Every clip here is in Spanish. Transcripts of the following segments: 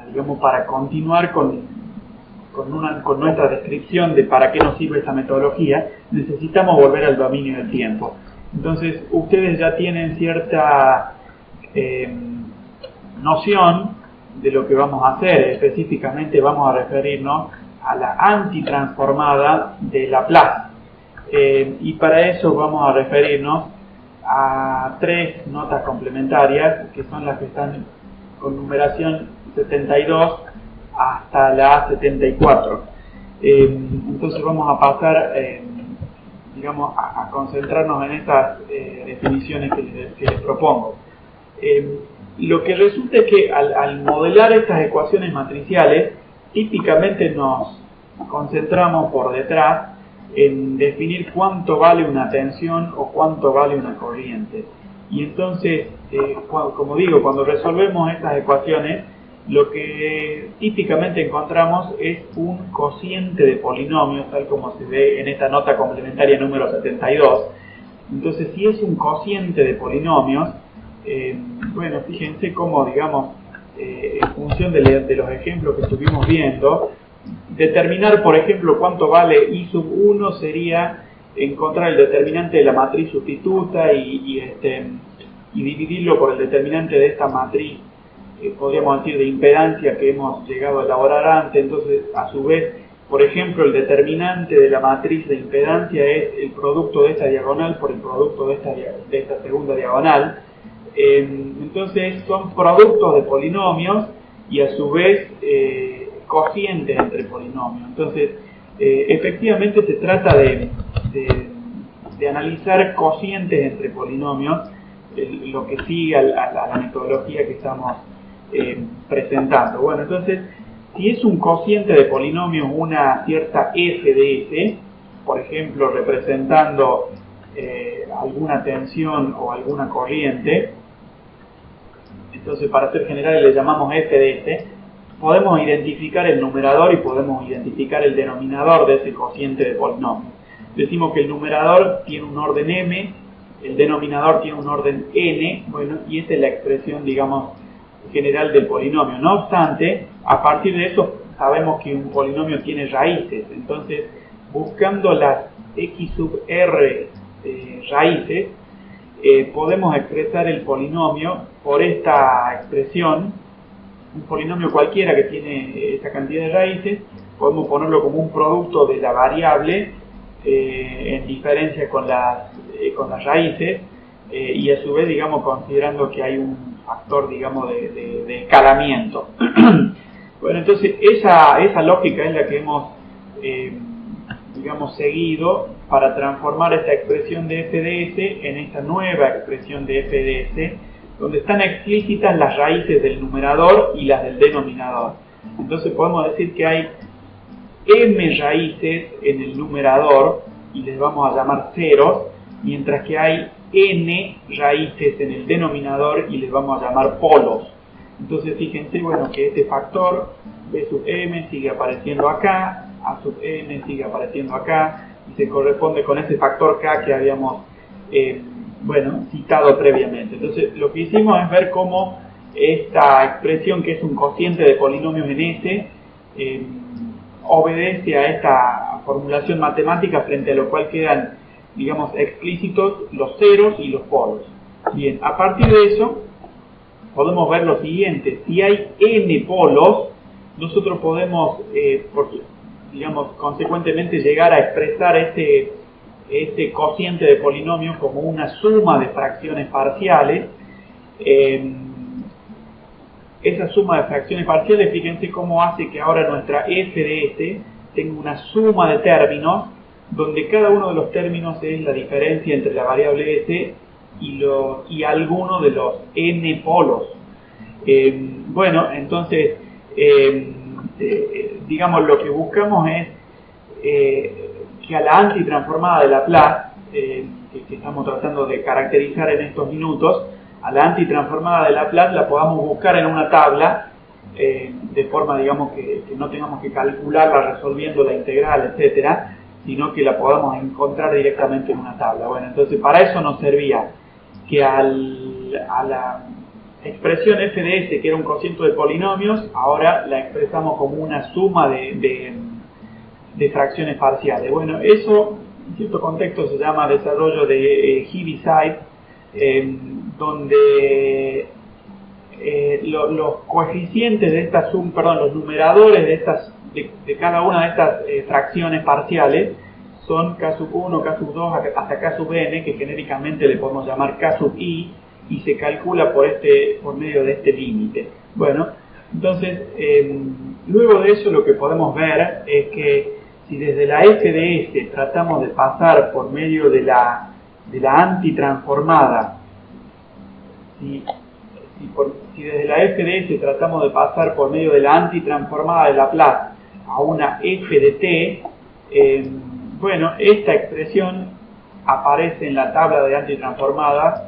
digamos, para continuar con nuestra descripción de para qué nos sirve esta metodología, necesitamos volver al dominio del tiempo. Entonces, ustedes ya tienen cierta noción de lo que vamos a hacer. Específicamente vamos a referirnos a la antitransformada de Laplace. Y para eso vamos a referirnos a tres notas complementarias, que son las que están con numeración 72 hasta la 74. Entonces vamos a pasar, digamos, a concentrarnos en estas definiciones que les propongo. Lo que resulta es que al modelar estas ecuaciones matriciales, típicamente nos concentramos por detrás en definir cuánto vale una tensión o cuánto vale una corriente. Y entonces, como digo, cuando resolvemos estas ecuaciones, lo que típicamente encontramos es un cociente de polinomios, tal como se ve en esta nota complementaria número 72. Entonces, si es un cociente de polinomios, bueno, fíjense cómo, digamos, en función de los ejemplos que estuvimos viendo, determinar, por ejemplo, cuánto vale I sub 1 sería encontrar el determinante de la matriz sustituta y dividirlo por el determinante de esta matriz, podríamos decir, de impedancia que hemos llegado a elaborar antes. Entonces, a su vez, por ejemplo, el determinante de la matriz de impedancia es el producto de esta diagonal por el producto de esta segunda diagonal. Entonces, son productos de polinomios y a su vez cocientes entre polinomios. Entonces, efectivamente se trata de analizar cocientes entre polinomios, lo que sigue a la metodología que estamos presentando. Bueno, entonces, si es un cociente de polinomios una cierta f de s, por ejemplo, representando alguna tensión o alguna corriente, entonces para ser generales le llamamos f de s, podemos identificar el numerador y podemos identificar el denominador de ese cociente de polinomios. Decimos que el numerador tiene un orden m, el denominador tiene un orden n, bueno, y esa es la expresión, digamos, general del polinomio. No obstante, a partir de eso sabemos que un polinomio tiene raíces. Entonces, buscando las x sub r raíces, podemos expresar el polinomio por esta expresión. Un polinomio cualquiera que tiene esta cantidad de raíces, podemos ponerlo como un producto de la variable en diferencia con las raíces, y a su vez, digamos, considerando que hay un factor, digamos, de escalamiento. Bueno, entonces esa lógica es la que hemos, digamos, seguido para transformar esta expresión de f de s en esta nueva expresión de f de s, donde están explícitas las raíces del numerador y las del denominador. Entonces podemos decir que hay m raíces en el numerador y les vamos a llamar ceros, mientras que hay n raíces en el denominador y les vamos a llamar polos. Entonces fíjense, bueno, que este factor b sub m sigue apareciendo acá, a sub n sigue apareciendo acá, y se corresponde con ese factor k que habíamos bueno, citado previamente. Entonces lo que hicimos es ver cómo esta expresión, que es un cociente de polinomios en S, obedece a esta formulación matemática, frente a lo cual quedan, digamos, explícitos los ceros y los polos. Bien, a partir de eso podemos ver lo siguiente: si hay n polos, nosotros podemos, digamos, consecuentemente llegar a expresar este cociente de polinomios como una suma de fracciones parciales. Esa suma de fracciones parciales, fíjense cómo hace que ahora nuestra f de s tenga una suma de términos, donde cada uno de los términos es la diferencia entre la variable s y alguno de los n polos. Bueno, entonces, digamos, lo que buscamos es que a la antitransformada de Laplace, que estamos tratando de caracterizar en estos minutos, a la antitransformada de Laplace la podamos buscar en una tabla, de forma, digamos, que no tengamos que calcularla resolviendo la integral, etcétera, sino que la podamos encontrar directamente en una tabla. Bueno, entonces para eso nos servía que a la expresión f de s, que era un cociente de polinomios, ahora la expresamos como una suma de fracciones parciales. Bueno, eso en cierto contexto se llama desarrollo de Heaviside, donde los coeficientes de esta suma, perdón, los numeradores de cada una de estas fracciones parciales son k sub 1, k sub 2 hasta k sub n, que genéricamente le podemos llamar k sub i, y se calcula por medio de este límite. Bueno, entonces, luego de eso lo que podemos ver es que si desde la f de s tratamos de pasar por medio de la antitransformada, si desde la f de s tratamos de pasar por medio de la antitransformada de Laplace a una f de t, bueno, esta expresión aparece en la tabla de antitransformadas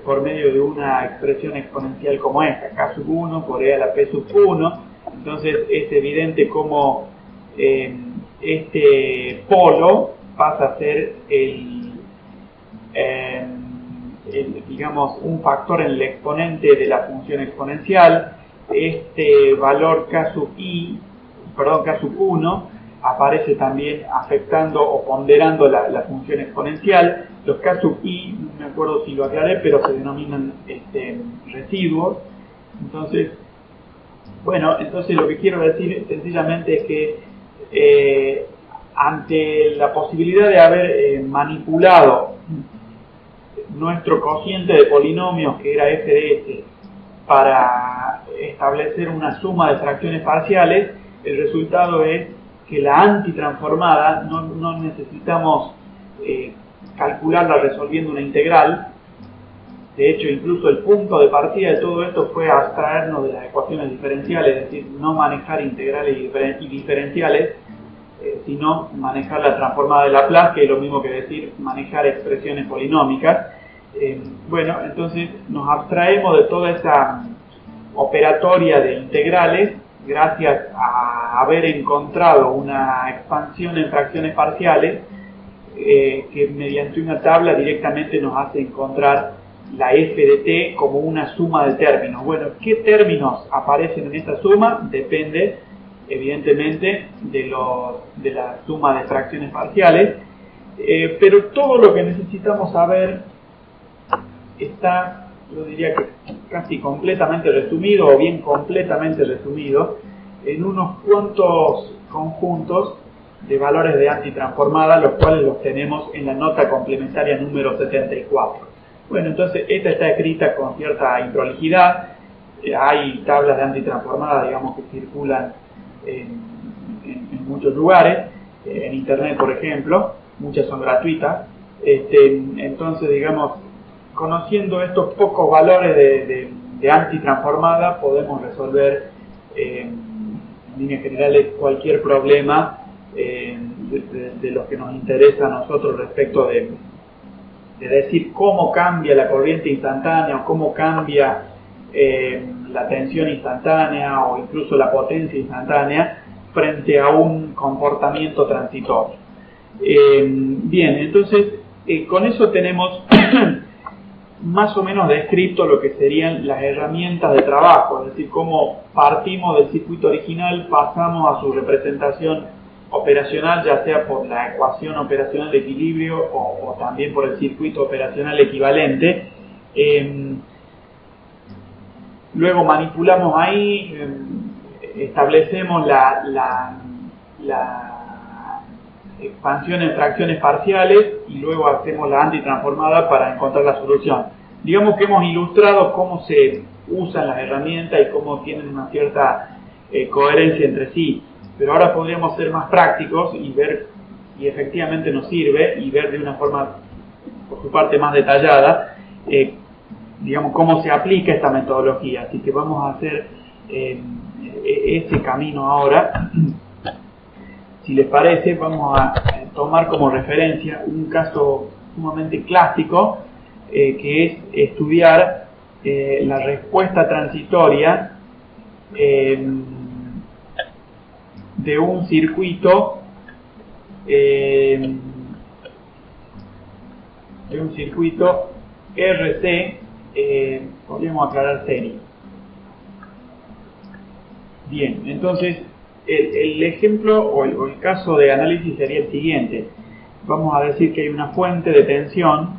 por medio de una expresión exponencial como esta, k sub 1 por e a la p sub 1. Entonces es evidente cómo este polo pasa a ser digamos, un factor en el exponente de la función exponencial. Este valor k sub 1 aparece también afectando o ponderando la función exponencial. Los k sub i, no me acuerdo si lo aclaré, pero se denominan residuos. Entonces, bueno, entonces lo que quiero decir sencillamente es que ante la posibilidad de haber manipulado nuestro cociente de polinomios, que era f de s, para establecer una suma de fracciones parciales, el resultado es que la antitransformada no necesitamos calcularla resolviendo una integral. De hecho, incluso el punto de partida de todo esto fue abstraernos de las ecuaciones diferenciales, es decir, no manejar integrales y diferenciales, sino manejar la transformada de Laplace, que es lo mismo que decir manejar expresiones polinómicas. Bueno, entonces nos abstraemos de toda esa operatoria de integrales gracias a haber encontrado una expansión en fracciones parciales que mediante una tabla directamente nos hace encontrar la f de t como una suma de términos. Bueno, ¿qué términos aparecen en esta suma? Depende evidentemente de la suma de fracciones parciales, pero todo lo que necesitamos saber está, yo diría que casi completamente resumido, o bien completamente resumido, en unos cuantos conjuntos de valores de antitransformada, los cuales los tenemos en la nota complementaria número 74. Bueno, entonces esta está escrita con cierta improlijidad. Hay tablas de antitransformada, digamos, que circulan en muchos lugares, en internet por ejemplo, muchas son gratuitas. Entonces, digamos, conociendo estos pocos valores de antitransformada, podemos resolver en líneas generales cualquier problema de los que nos interesa a nosotros respecto de decir cómo cambia la corriente instantánea o cómo cambia la tensión instantánea o incluso la potencia instantánea frente a un comportamiento transitorio. Bien, entonces con eso tenemos más o menos descrito lo que serían las herramientas de trabajo, es decir, cómo partimos del circuito original, pasamos a su representación operacional, ya sea por la ecuación operacional de equilibrio o también por el circuito operacional equivalente. Luego manipulamos ahí, establecemos la expansión en fracciones parciales y luego hacemos la antitransformada para encontrar la solución. Digamos que hemos ilustrado cómo se usan las herramientas y cómo tienen una cierta coherencia entre sí, pero ahora podríamos ser más prácticos y ver si efectivamente nos sirve y ver de una forma, por su parte, más detallada, digamos, cómo se aplica esta metodología. Así que vamos a hacer ese camino ahora. Si les parece, vamos a tomar como referencia un caso sumamente clásico, que es estudiar la respuesta transitoria de un circuito RC podríamos aclarar serie. Bien, entonces el ejemplo o el caso de análisis sería el siguiente. Vamos a decir que hay una fuente de tensión.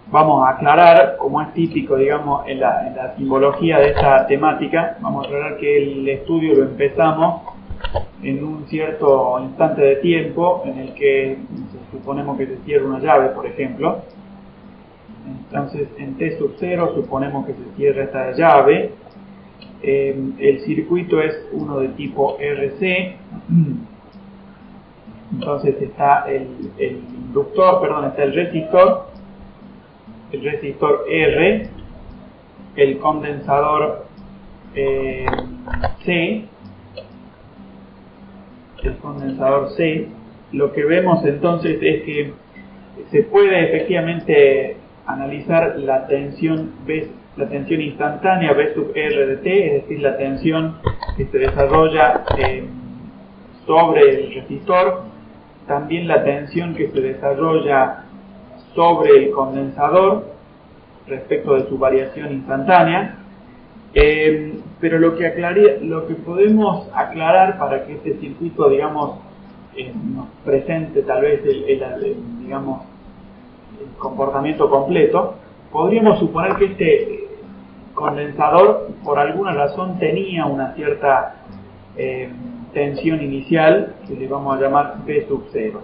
Vamos a aclarar, como es típico, digamos, en la simbología de esta temática, vamos a aclarar que el estudio lo empezamos en un cierto instante de tiempo en el que suponemos que se cierra una llave, por ejemplo. Entonces, en T sub 0 suponemos que se cierra esta llave. El circuito es uno de tipo RC. Entonces está el inductor, perdón, está el resistor R, el condensador C, Lo que vemos entonces es que se puede efectivamente analizar la tensión instantánea V sub R de T, es decir, la tensión que se desarrolla sobre el resistor, también la tensión que se desarrolla sobre el condensador respecto de su variación instantánea, pero lo que podemos aclarar para que este circuito, digamos, nos presente tal vez digamos, el comportamiento completo, podríamos suponer que este condensador por alguna razón tenía una cierta tensión inicial que le vamos a llamar V sub 0.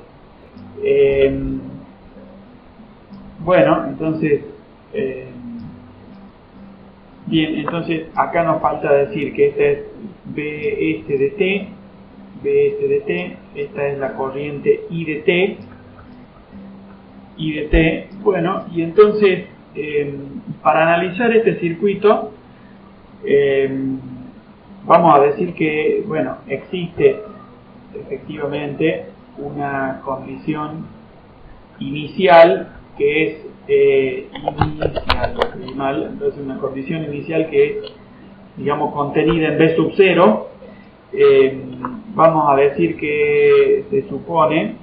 Bueno, entonces, bien, entonces acá nos falta decir que esta es Bs de T, esta es la corriente I de T, bueno, y entonces, para analizar este circuito, vamos a decir que, bueno, existe efectivamente una condición inicial que es entonces una condición inicial que es, digamos, contenida en V sub 0. Vamos a decir que se supone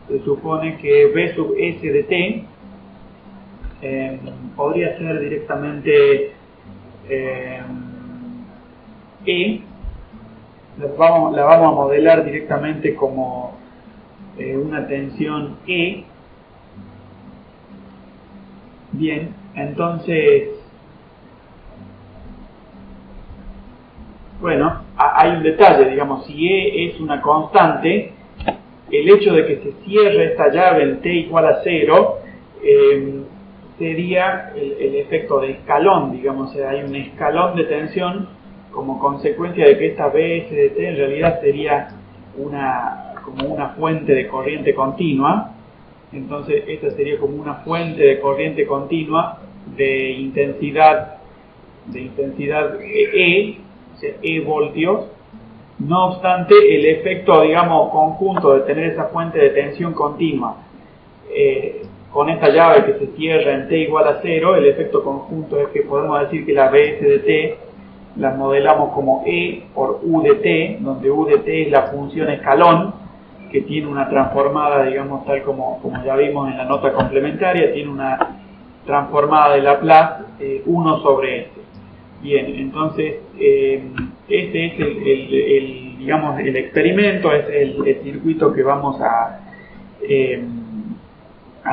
que V sub S de T podría ser directamente la vamos a modelar directamente como una tensión E. Bien, entonces, bueno, hay un detalle, digamos, si E es una constante, el hecho de que se cierre esta llave en T igual a 0 sería el efecto de escalón, digamos, o sea, hay un escalón de tensión como consecuencia de que esta Bs de T en realidad sería como una fuente de corriente continua. Entonces esta sería como una fuente de corriente continua de intensidad E, o sea, E voltios. No obstante, el efecto, digamos, conjunto de tener esa fuente de tensión continua con esta llave que se cierra en T igual a 0, el efecto conjunto es que podemos decir que la Bs de T la modelamos como E por U de T, donde U de T es la función escalón, que tiene una transformada, digamos, tal como ya vimos en la nota complementaria, tiene una transformada de Laplace 1 sobre S. Bien, entonces este es digamos, el experimento, es el circuito que vamos a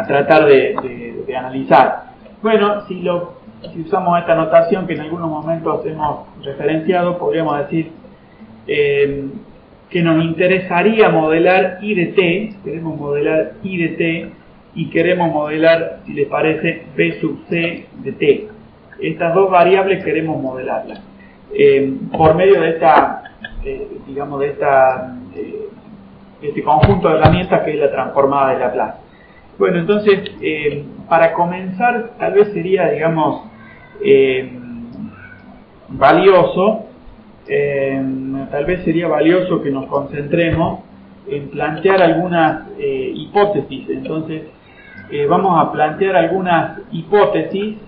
tratar de analizar. Bueno, si usamos esta notación que en algunos momentos hemos referenciado, podríamos decir que nos interesaría modelar I de T, queremos modelar I de T y queremos modelar, si les parece, V sub C de T. Estas dos variables queremos modelarlas por medio de esta, digamos, de este conjunto de herramientas que es la transformada de Laplace. Bueno, entonces, para comenzar, tal vez sería, digamos, valioso que nos concentremos en plantear algunas hipótesis. Entonces, vamos a plantear algunas hipótesis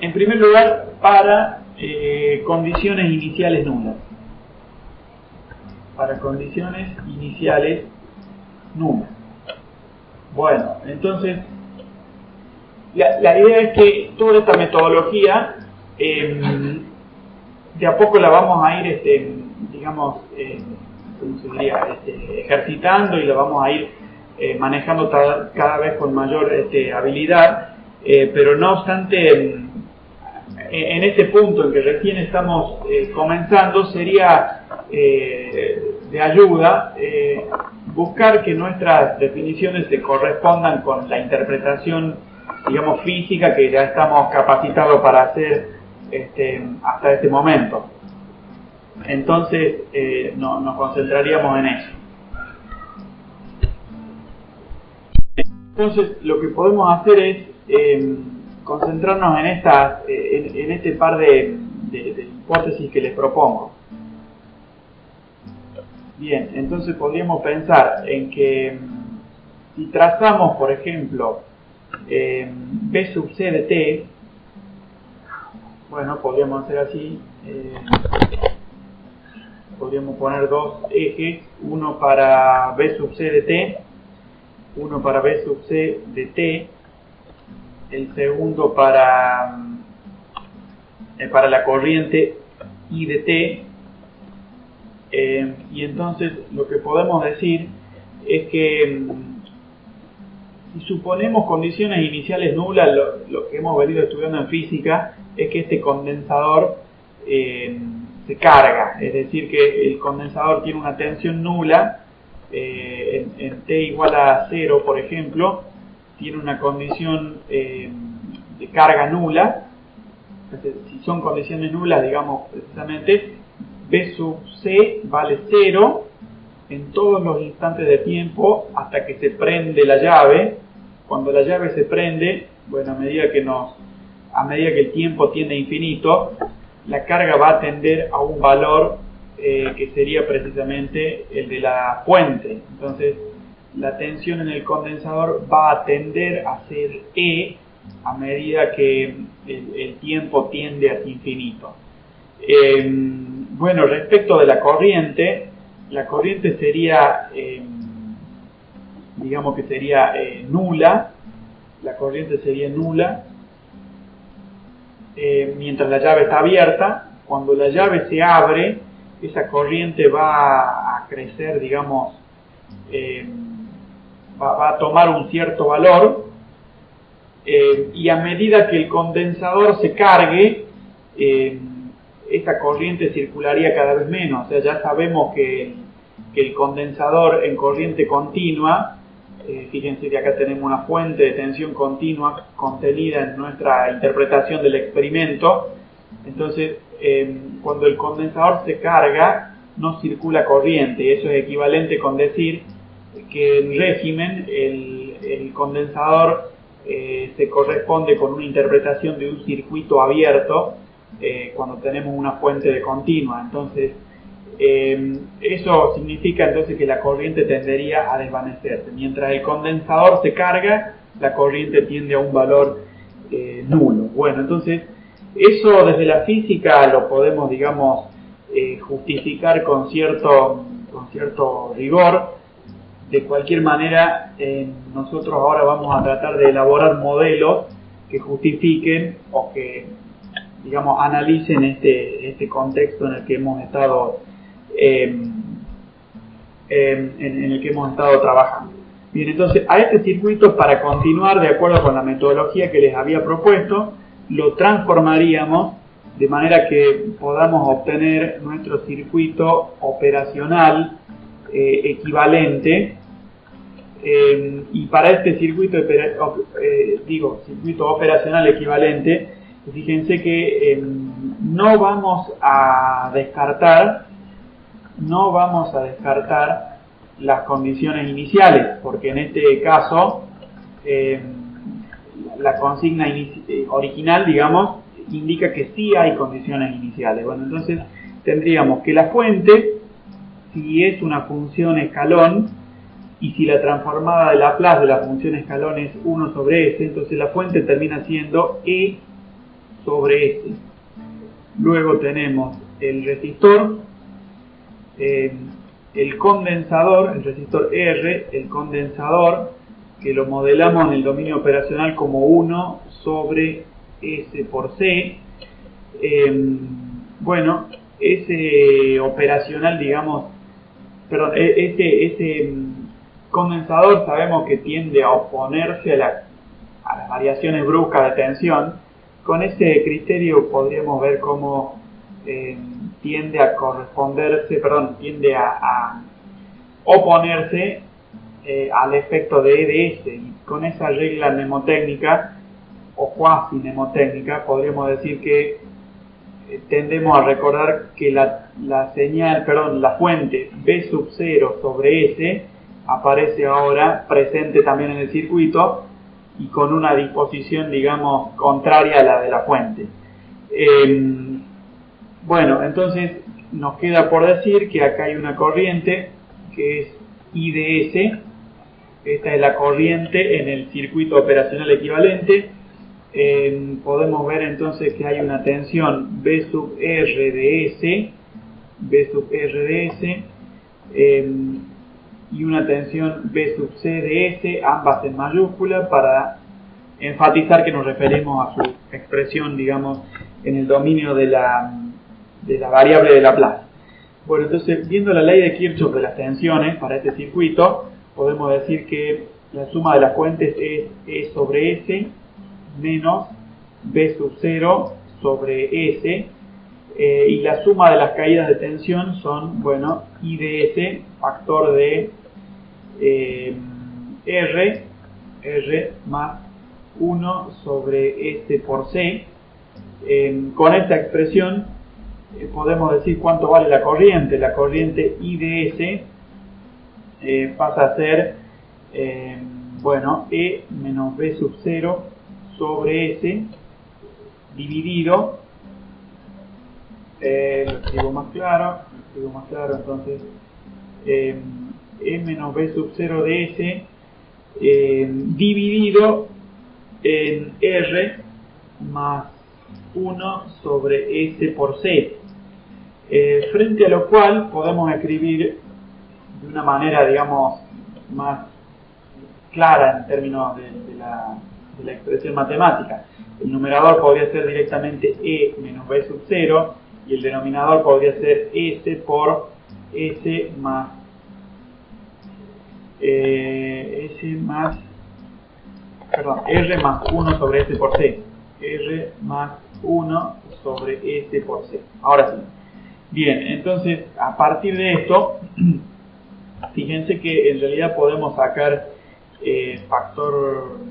en primer lugar para condiciones iniciales nulas. para condiciones iniciales nulas. Bueno, entonces la idea es que toda esta metodología de a poco la vamos a ir, digamos, ¿cómo se diría? Ejercitando, y la vamos a ir manejando cada vez con mayor habilidad, pero no obstante, en este punto en que recién estamos comenzando, sería de ayuda buscar que nuestras definiciones se correspondan con la interpretación, digamos, física que ya estamos capacitados para hacer hasta este momento. Entonces nos concentraríamos en eso. Entonces lo que podemos hacer es concentrarnos en este par de hipótesis que les propongo. Bien, entonces podríamos pensar en que si trazamos, por ejemplo, B sub C de T, bueno, podríamos hacer así, podríamos poner dos ejes, uno para B sub C de T, uno para B sub C de T, el segundo para la corriente I de T, y entonces lo que podemos decir es que si suponemos condiciones iniciales nulas, lo que hemos venido estudiando en física es que este condensador se carga, es decir, que el condensador tiene una tensión nula, en T igual a 0, por ejemplo, tiene una condición de carga nula. Entonces, si son condiciones nulas, digamos precisamente, B sub C vale 0 en todos los instantes de tiempo hasta que se prende la llave. Cuando la llave se prende, bueno, a medida que el tiempo tiende a infinito, la carga va a tender a un valor que sería precisamente el de la fuente. Entonces, la tensión en el condensador va a tender a ser E a medida que el tiempo tiende hacia infinito. Bueno, respecto de la corriente sería, digamos que sería nula. La corriente sería nula mientras la llave está abierta. Cuando la llave se abre, esa corriente va a crecer, digamos, va a tomar un cierto valor, y a medida que el condensador se cargue, esta corriente circularía cada vez menos. O sea, ya sabemos que el condensador en corriente continua, fíjense que acá tenemos una fuente de tensión continua contenida en nuestra interpretación del experimento. Entonces, cuando el condensador se carga, no circula corriente. Eso es equivalente con decir que en régimen el condensador se corresponde con una interpretación de un circuito abierto cuando tenemos una fuente de continua. Entonces, eso significa entonces que la corriente tendería a desvanecerse. Mientras el condensador se carga, la corriente tiende a un valor nulo. Bueno, entonces eso desde la física lo podemos, digamos, justificar con cierto rigor. De cualquier manera, nosotros ahora vamos a tratar de elaborar modelos que justifiquen o que, digamos, analicen este contexto en el que hemos estado trabajando. Bien, entonces a este circuito, para continuar de acuerdo con la metodología que les había propuesto, lo transformaríamos de manera que podamos obtener nuestro circuito operacional equivalente, y para este circuito operacional equivalente, fíjense que no vamos a descartar las condiciones iniciales, porque en este caso la consigna original, digamos, indica que sí hay condiciones iniciales. Bueno, entonces tendríamos que la fuente, si es una función escalón, y si la transformada de Laplace de la función escalón es 1 sobre S, entonces la fuente termina siendo E sobre S. Luego tenemos el resistor, el condensador, el resistor R, el condensador, que lo modelamos en el dominio operacional como 1 sobre S por C. Bueno, ese operacional, digamos, perdón, ese condensador sabemos que tiende a oponerse a las variaciones bruscas de tensión. Con ese criterio podríamos ver cómo tiende a corresponderse, perdón, tiende a oponerse al efecto de EDS. Y con esa regla mnemotécnica o cuasi mnemotécnica podríamos decir que tendemos a recordar que la señal, perdón, la fuente B sub 0 sobre S aparece ahora presente también en el circuito y con una disposición, digamos, contraria a la de la fuente. Bueno, entonces nos queda por decir que acá hay una corriente que es IDS. Esta es la corriente en el circuito operacional equivalente. Podemos ver entonces que hay una tensión B sub R de S, y una tensión B sub C de S, ambas en mayúscula, para enfatizar que nos referimos a su expresión, digamos, en el dominio de la variable de Laplace. Bueno, entonces, viendo la ley de Kirchhoff de las tensiones para este circuito, podemos decir que la suma de las fuentes es E sobre S menos B sub 0 sobre S, y la suma de las caídas de tensión son, bueno, I de S, factor de R más 1 sobre S por C. Con esta expresión podemos decir cuánto vale la corriente. La corriente I de S pasa a ser, bueno, E menos B sub 0 sobre S dividido, lo escribo más claro, entonces E menos B sub 0 de S dividido en R más 1 sobre S por C, frente a lo cual podemos escribir de una manera, digamos, más clara en términos de la expresión matemática. El numerador podría ser directamente E menos B sub 0 y el denominador podría ser S por S más R más 1 sobre S por C. R más 1 sobre S por C. Ahora sí. Bien, entonces a partir de esto, fíjense que en realidad podemos sacar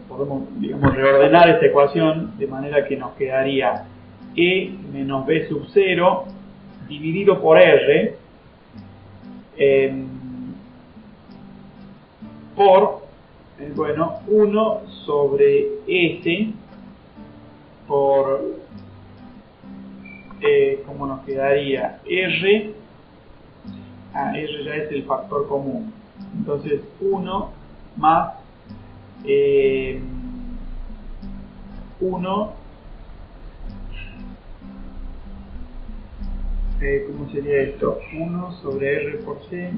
podemos, digamos, reordenar esta ecuación de manera que nos quedaría E menos B sub 0 dividido por R por, bueno, 1 sobre S por, ¿cómo nos quedaría? R ya es el factor común, entonces 1 más 1, ¿cómo sería esto? 1 sobre R por C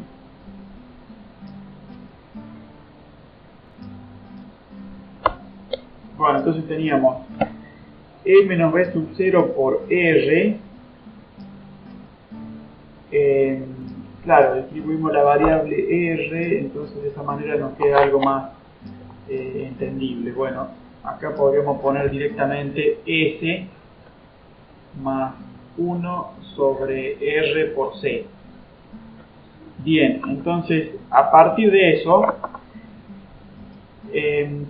bueno, entonces teníamos E menos B sub 0 por R, claro, distribuimos la variable R, entonces de esa manera nos queda algo más entendible. Bueno, acá podríamos poner directamente S más 1 sobre R por C. Bien, entonces a partir de eso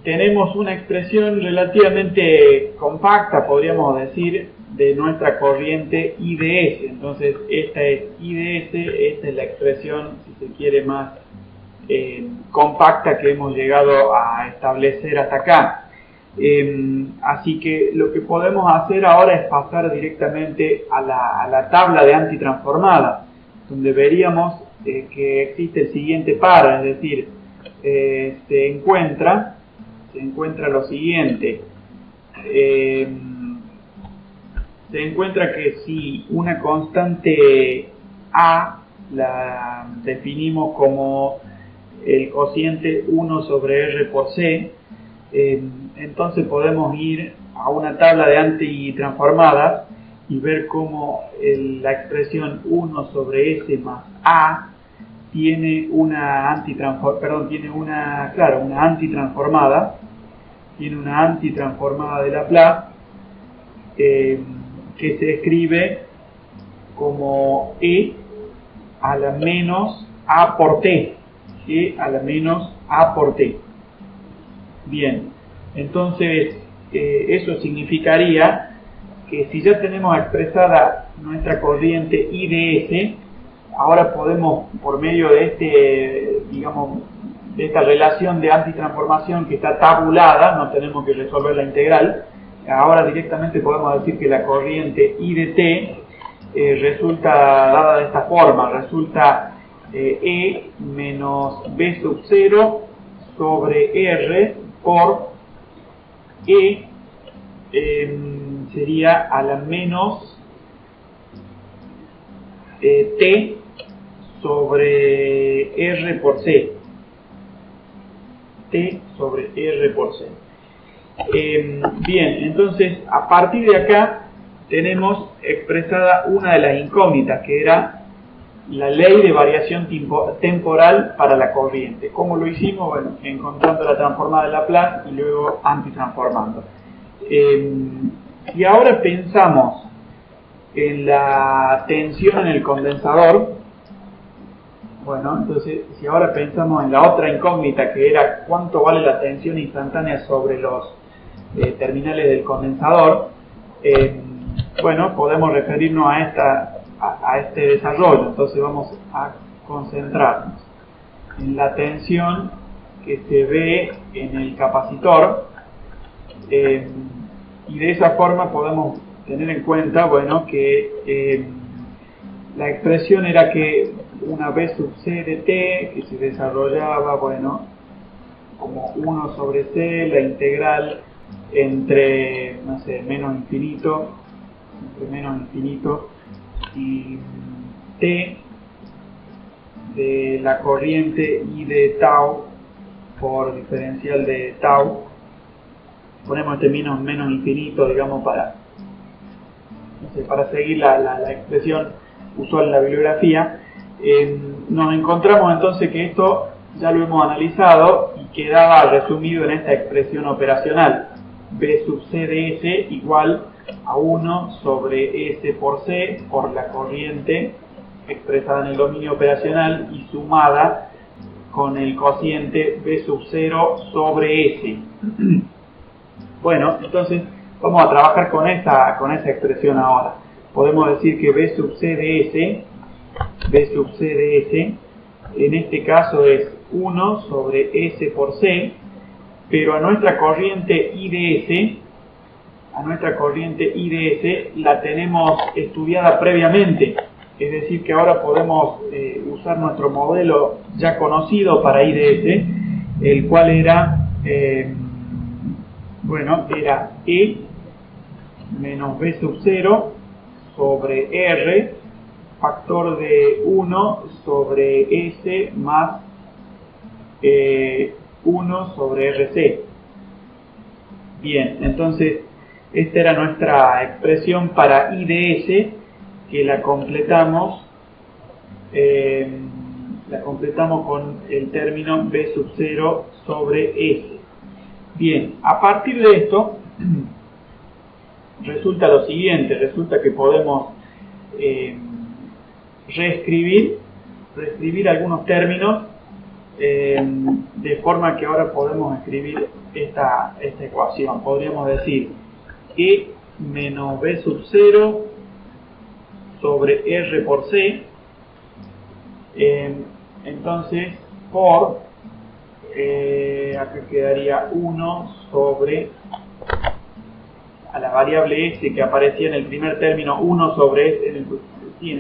tenemos una expresión relativamente compacta, podríamos decir, de nuestra corriente IDS. Entonces esta es IDS, esta es la expresión, si se quiere, más compacta que hemos llegado a establecer hasta acá. Así que lo que podemos hacer ahora es pasar directamente a la tabla de antitransformada, donde veríamos que existe el siguiente par, es decir, se encuentra lo siguiente. Se encuentra que si una constante A la definimos como el cociente 1 sobre R por C. Entonces podemos ir a una tabla de antitransformadas y ver cómo la expresión 1 sobre S más A tiene una antitransformada, tiene una antitransformada de Laplace que se escribe como E a la menos A por T, E a la menos A por T. Bien, entonces eso significaría que si ya tenemos expresada nuestra corriente IDS, ahora podemos, por medio de de esta relación de antitransformación que está tabulada, no tenemos que resolver la integral, ahora directamente podemos decir que la corriente I de T resulta dada de esta forma, resulta E menos B sub 0 sobre R por E sería a la menos T sobre R por C. T sobre R por C. Bien, entonces a partir de acá tenemos expresada una de las incógnitas, que era la ley de variación temporal para la corriente. ¿Cómo lo hicimos? Bueno, encontrando la transformada de Laplace y luego antitransformando. Si ahora pensamos en la tensión en el condensador, bueno, entonces si ahora pensamos en la otra incógnita, que era cuánto vale la tensión instantánea sobre los terminales del condensador, bueno, podemos referirnos a este desarrollo. Entonces vamos a concentrarnos en la tensión que se ve en el capacitor, y de esa forma podemos tener en cuenta, bueno, que la expresión era que una B sub C de T, que se desarrollaba, bueno, como 1 sobre C, la integral entre, no sé, menos infinito y T de la corriente I de tau por diferencial de tau. Ponemos este menos infinito, digamos, para seguir la expresión usual en la bibliografía. Nos encontramos entonces que esto ya lo hemos analizado y quedaba resumido en esta expresión operacional: B sub C de S igual a 1 sobre S por C por la corriente expresada en el dominio operacional y sumada con el cociente B sub 0 sobre S. Bueno, entonces vamos a trabajar con esa expresión ahora. Podemos decir que B sub C de S, en este caso es 1 sobre S por C, pero a nuestra corriente IDS la tenemos estudiada previamente, es decir que ahora podemos usar nuestro modelo ya conocido para IDS, el cual era era E menos B sub 0 sobre R, factor de 1 sobre S más 1 sobre RC. Bien, entonces esta era nuestra expresión para IDS, que la completamos con el término B sub 0 sobre S. Bien, a partir de esto resulta lo siguiente, resulta que podemos reescribir algunos términos de forma que ahora podemos escribir esta ecuación. Podríamos decir E menos B sub 0 sobre R por C, entonces por acá quedaría 1 sobre a la variable S que aparecía en el primer término, 1 sobre S, en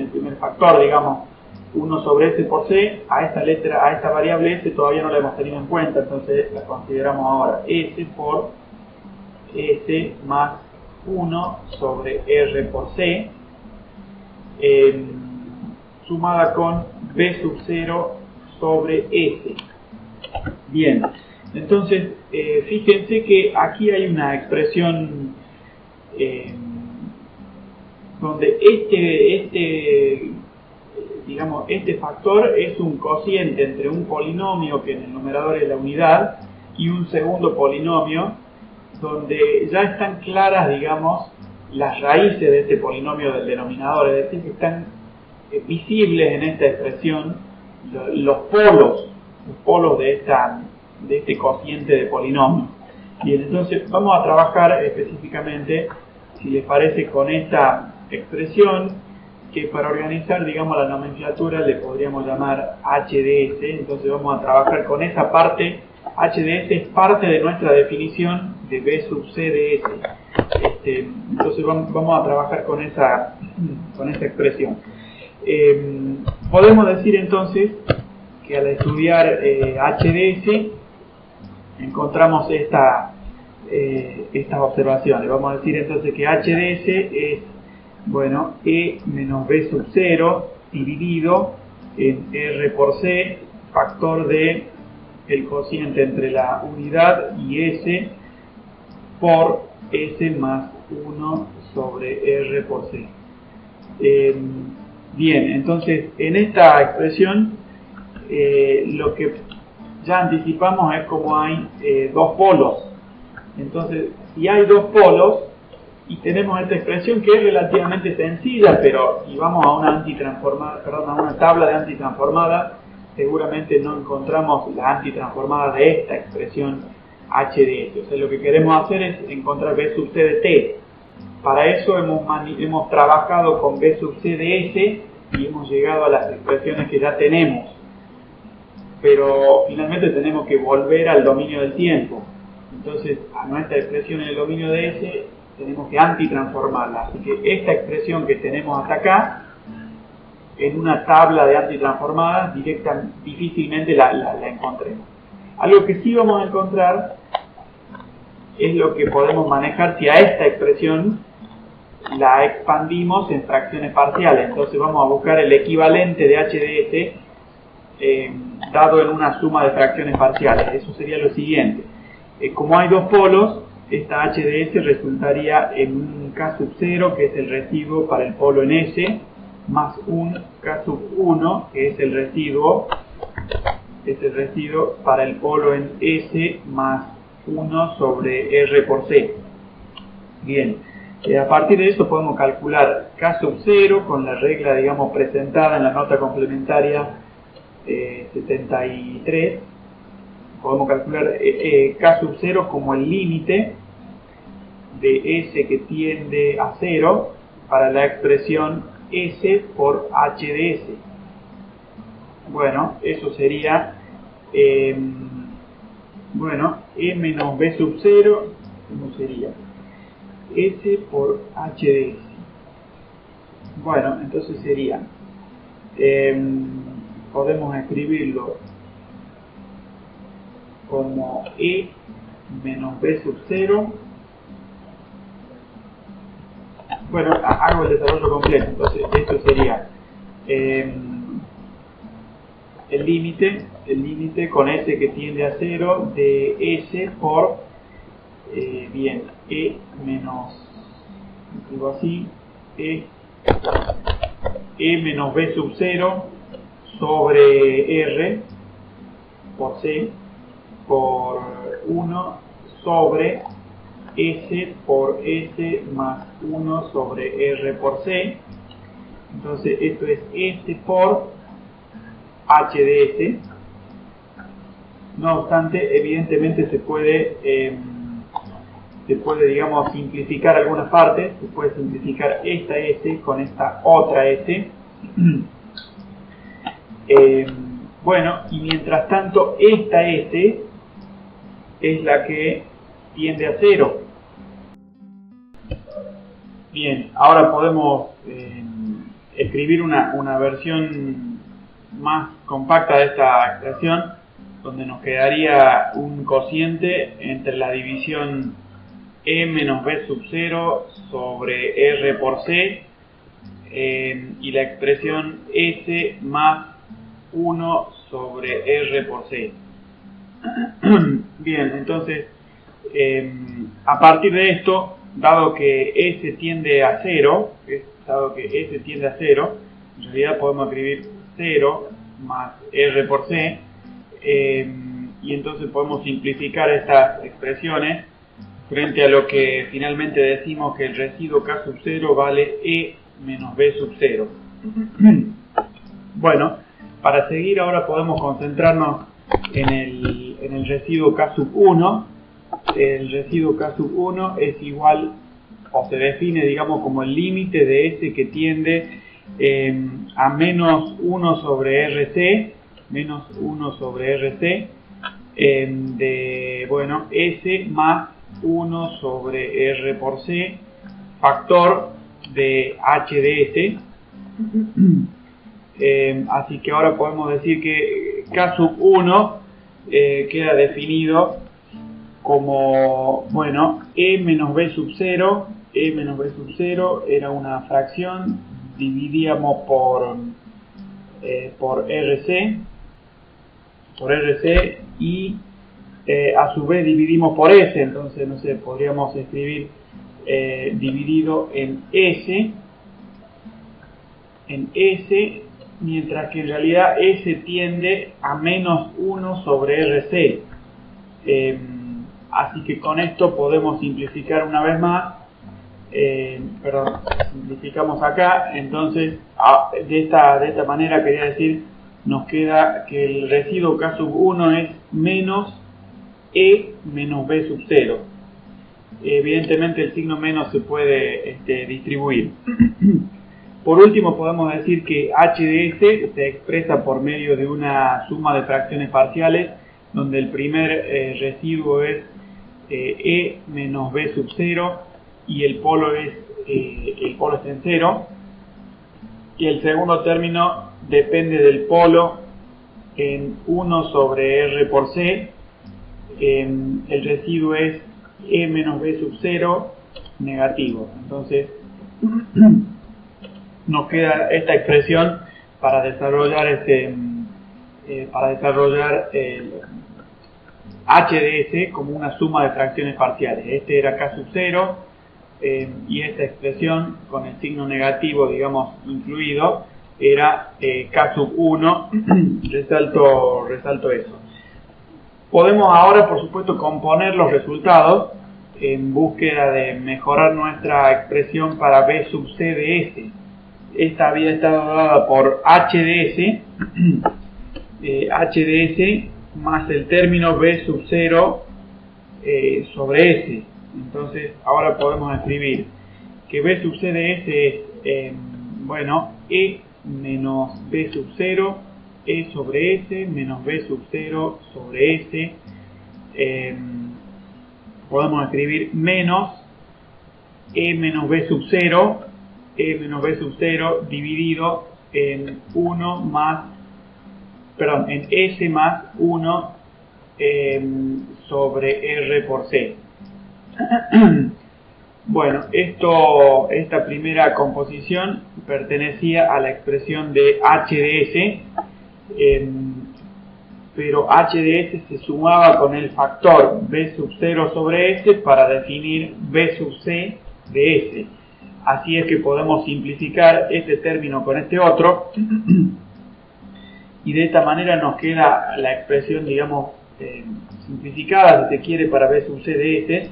el primer factor, digamos, 1 sobre S por C. A esta variable S todavía no la hemos tenido en cuenta, entonces la consideramos ahora S por S más 1 sobre R por C, sumada con B sub 0 sobre S. Bien, entonces fíjense que aquí hay una expresión donde este factor es un cociente entre un polinomio que en el numerador es la unidad y un segundo polinomio donde ya están claras, digamos, las raíces de este polinomio del denominador, es decir, que están visibles en esta expresión los polos de este cociente de polinomio. Bien, entonces vamos a trabajar específicamente, si les parece, con esta expresión que para organizar, digamos, la nomenclatura le podríamos llamar HDS. Entonces vamos a trabajar con esa parte. HDS es parte de nuestra definición de B sub C de S. Entonces vamos a trabajar con esa expresión. Podemos decir entonces que al estudiar HDS encontramos estas observaciones. Vamos a decir entonces que HDS es, bueno, E menos B sub 0 dividido en R por C, factor de el cociente entre la unidad y S por S más 1 sobre R por C. Bien, entonces en esta expresión lo que ya anticipamos es como hay dos polos. Entonces, si hay dos polos y tenemos esta expresión que es relativamente sencilla, pero si vamos a una tabla de antitransformada, seguramente no encontramos la antitransformada de esta expresión HDS. O sea, lo que queremos hacer es encontrar B sub C de T. Para eso hemos trabajado con B sub C de S y hemos llegado a las expresiones que ya tenemos. Pero finalmente tenemos que volver al dominio del tiempo. Entonces, a nuestra expresión en el dominio de S tenemos que antitransformarla. Así que esta expresión que tenemos hasta acá, en una tabla de antitransformadas, difícilmente la encontremos. Algo que sí vamos a encontrar es lo que podemos manejar si a esta expresión la expandimos en fracciones parciales. Entonces vamos a buscar el equivalente de HDS dado en una suma de fracciones parciales. Eso sería lo siguiente. Como hay dos polos, esta HDS resultaría en un K sub 0, que es el residuo para el polo en S, más un K sub 1, que es el residuo para el polo en S, más 1 sobre R por C. Bien, a partir de eso podemos calcular K sub 0 con la regla, digamos, presentada en la nota complementaria 73. Podemos calcular K sub 0 como el límite de S que tiende a 0 para la expresión S por HDS. Bueno, eso sería E menos B sub 0, ¿cómo sería? S por HDS. Bueno, entonces sería, podemos escribirlo como E menos B sub 0. Bueno, hago el desarrollo completo. Entonces esto sería el límite con S que tiende a 0 de S por E menos, digo así, E menos B sub 0 sobre R por C por 1 sobre S por S más 1 sobre R por C. Entonces esto es S por HDS. No obstante, evidentemente se puede digamos, simplificar algunas partes. Se puede simplificar esta S con esta otra S. Bueno, y mientras tanto esta S es la que tiende a 0. Bien, ahora podemos escribir una versión más compacta de esta expresión, donde nos quedaría un cociente entre la división E menos B sub 0 sobre R por C y la expresión S más 1 sobre R por C. Bien, entonces, a partir de esto, dado que S tiende a 0, en realidad podemos escribir 0 más R por C, y entonces podemos simplificar estas expresiones frente a lo que finalmente decimos que el residuo K sub 0 vale E menos B sub 0. Bueno, para seguir ahora podemos concentrarnos en el residuo K sub 1. El residuo K sub 1 es igual, o se define, digamos, como el límite de S que tiende a menos 1 sobre RC, de, bueno, S más 1 sobre R por C, factor de H de S. Así que ahora podemos decir que K sub 1 queda definido como, bueno, E menos B sub 0. E menos B sub 0 era una fracción, dividíamos por RC, y a su vez dividimos por S, entonces, no sé, podríamos escribir dividido en S, mientras que en realidad S tiende a menos 1 sobre RC. Así que con esto podemos simplificar una vez más, simplificamos acá, entonces de esta manera quería decir, nos queda que el residuo K sub 1 es menos E menos B sub 0. Evidentemente el signo menos se puede distribuir. Por último podemos decir que H de S se expresa por medio de una suma de fracciones parciales, donde el primer residuo es E menos B sub 0 y el polo es en 0, y el segundo término depende del polo en 1 sobre R por C. El residuo es E menos B sub 0 negativo. Entonces nos queda esta expresión para desarrollar el H de S como una suma de fracciones parciales. Este era K sub 0, y esta expresión con el signo negativo, digamos, incluido, era K sub 1. resalto eso. Podemos ahora, por supuesto, componer los resultados en búsqueda de mejorar nuestra expresión para B sub C de S. Esta había estado dada por H de S, más el término B sub 0 sobre S. Entonces ahora podemos escribir que B sub C de S es, bueno, E menos B sub 0, E sobre S, menos B sub 0 sobre S. Podemos escribir menos E menos B sub 0, dividido en 1 más, perdón, en S más 1 sobre R por C. Bueno, esta primera composición pertenecía a la expresión de H de S, pero H de S se sumaba con el factor B sub 0 sobre S para definir B sub C de S. Así es que podemos simplificar este término con este otro, y de esta manera nos queda la expresión, digamos, simplificada, si se quiere, para B sub C de S,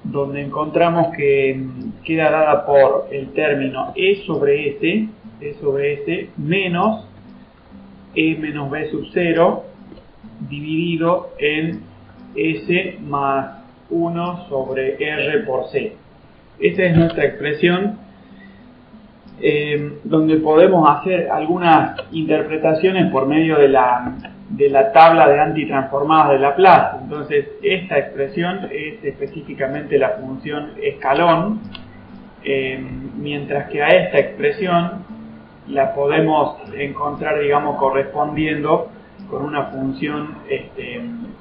donde encontramos que queda dada por el término E sobre S menos E menos B sub 0, dividido en S más 1 sobre R por C. Esta es nuestra expresión, donde podemos hacer algunas interpretaciones por medio de la tabla de antitransformadas de Laplace. Entonces, esta expresión es específicamente la función escalón, mientras que a esta expresión la podemos encontrar, digamos, correspondiendo con una función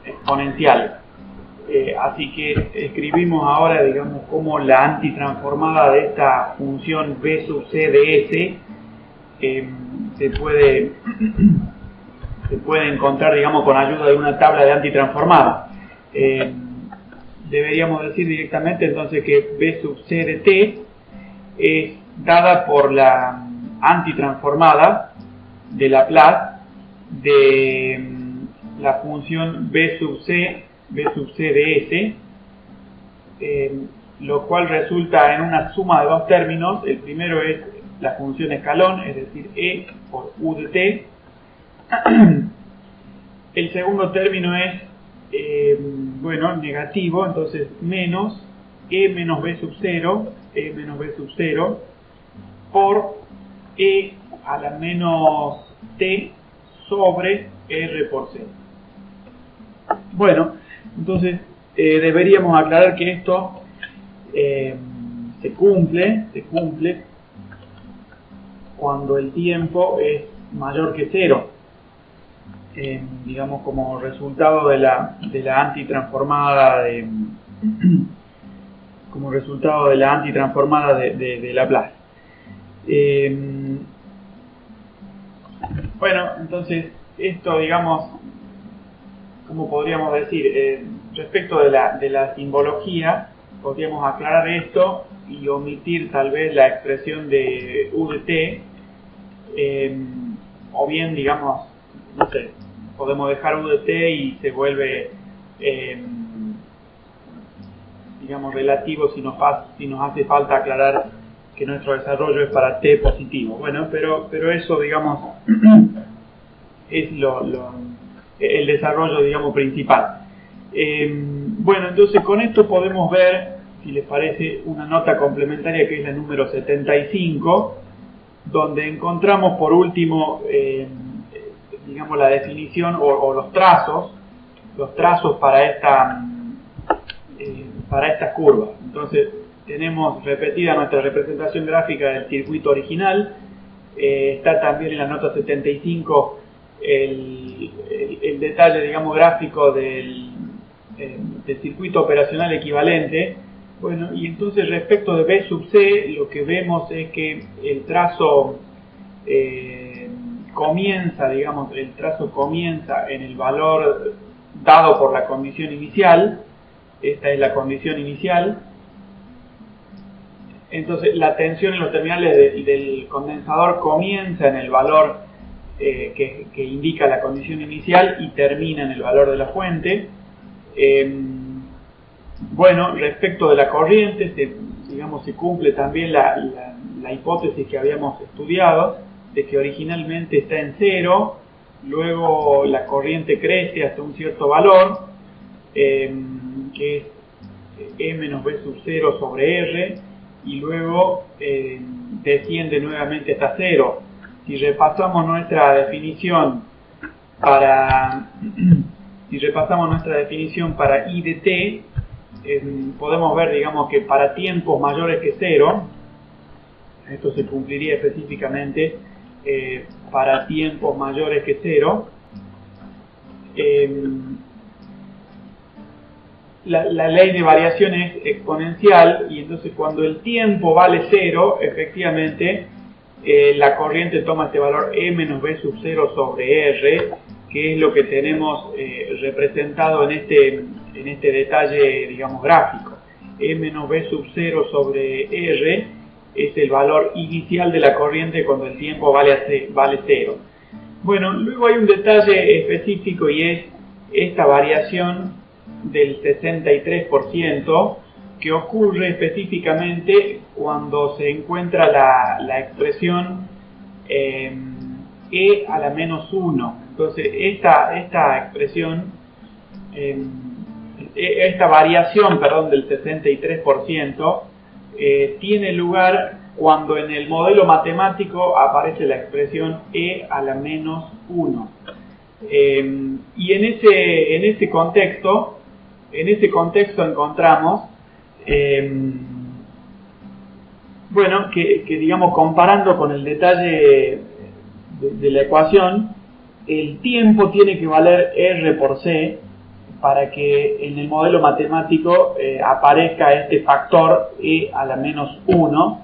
exponencial. Así que escribimos ahora, digamos, como la antitransformada de esta función b sub c de s se puede encontrar, digamos, con ayuda de una tabla de antitransformada. Deberíamos decir directamente entonces que b sub c de t es dada por la antitransformada de Laplace de la función b sub c de s, lo cual resulta en una suma de dos términos. El primero es la función escalón, es decir, e por u de t. El segundo término es bueno, negativo, entonces menos e menos b sub 0 por e a la menos t sobre r por c. Bueno, entonces deberíamos aclarar que esto se cumple cuando el tiempo es mayor que 0, digamos, como resultado de la antitransformada de Laplace. Bueno, entonces esto, digamos, ¿cómo podríamos decir? Respecto de la simbología, podríamos aclarar esto y omitir tal vez la expresión de u de t, o bien, digamos, no sé, podemos dejar u de t y se vuelve, digamos, relativo si nos hace falta aclarar que nuestro desarrollo es para t positivo. Bueno, pero eso, digamos, es el desarrollo, digamos, principal. Bueno, entonces con esto podemos ver, si les parece, una nota complementaria que es la número 75, donde encontramos por último, digamos, la definición o los trazos para estas curvas. Entonces tenemos repetida nuestra representación gráfica del circuito original. Está también en la nota 75 el detalle, digamos, gráfico del circuito operacional equivalente. Bueno, y entonces respecto de b sub c, lo que vemos es que el trazo comienza en el valor dado por la condición inicial. Esta es la condición inicial. Entonces la tensión en los terminales del condensador comienza en el valor que indica la condición inicial y termina en el valor de la fuente. Bueno, respecto de la corriente, se cumple también la hipótesis que habíamos estudiado, de que originalmente está en 0, luego la corriente crece hasta un cierto valor, que es E menos B sub 0 sobre R, y luego desciende nuevamente hasta 0. Si repasamos nuestra definición para I de t, podemos ver, digamos, que para tiempos mayores que 0, esto se cumpliría específicamente para tiempos mayores que 0, la ley de variación es exponencial, y entonces cuando el tiempo vale 0, efectivamente la corriente toma este valor E menos B sub 0 sobre R, que es lo que tenemos representado en este detalle, digamos, gráfico. E menos B sub 0 sobre R es el valor inicial de la corriente cuando el tiempo vale 0. Bueno, luego hay un detalle específico, y es esta variación del 63%, que ocurre específicamente cuando se encuentra la expresión E a la menos 1. Entonces esta expresión, esta variación, perdón, del 63%, tiene lugar cuando en el modelo matemático aparece la expresión E a la menos 1. Y en ese contexto encontramos, bueno, que digamos, comparando con el detalle de la ecuación, el tiempo tiene que valer R por C para que en el modelo matemático aparezca este factor e a la menos 1.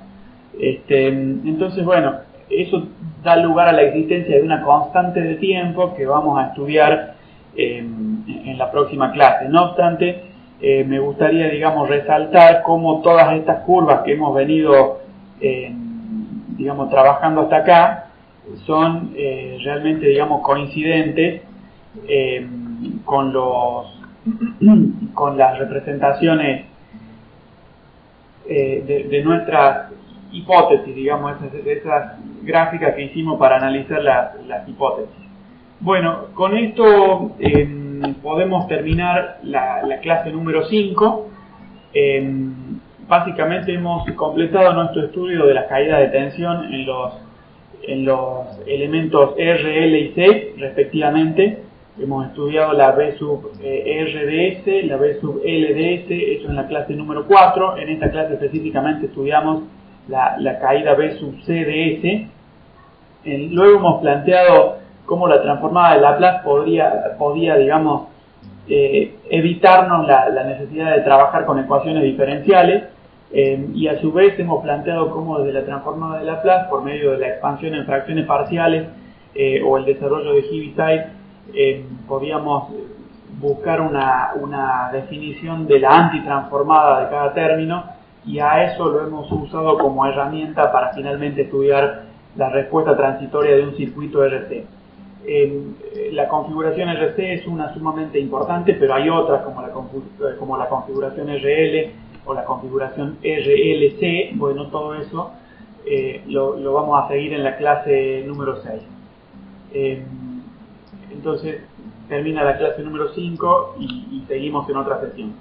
Entonces, bueno, eso da lugar a la existencia de una constante de tiempo que vamos a estudiar en la próxima clase. No obstante, me gustaría, digamos, resaltar cómo todas estas curvas que hemos venido, digamos, trabajando hasta acá, son realmente, digamos, coincidentes con las representaciones de nuestras hipótesis, digamos, esas gráficas que hicimos para analizar las hipótesis. Bueno, con esto podemos terminar la clase número 5. Básicamente hemos completado nuestro estudio de las caídas de tensión en los elementos R, L y C, respectivamente. Hemos estudiado la B sub RDS, la B sub LDS, eso en la clase número 4. En esta clase específicamente estudiamos la caída B sub CDS. Luego hemos planteado cómo la transformada de Laplace podía digamos, evitarnos la necesidad de trabajar con ecuaciones diferenciales, y a su vez hemos planteado cómo desde la transformada de Laplace, por medio de la expansión en fracciones parciales o el desarrollo de Heaviside, podíamos buscar una definición de la antitransformada de cada término, y a eso lo hemos usado como herramienta para finalmente estudiar la respuesta transitoria de un circuito RC. La configuración RC es una sumamente importante, pero hay otras como la configuración RL o la configuración RLC. Bueno, todo eso lo vamos a seguir en la clase número 6. Entonces termina la clase número 5 y seguimos en otra sesión.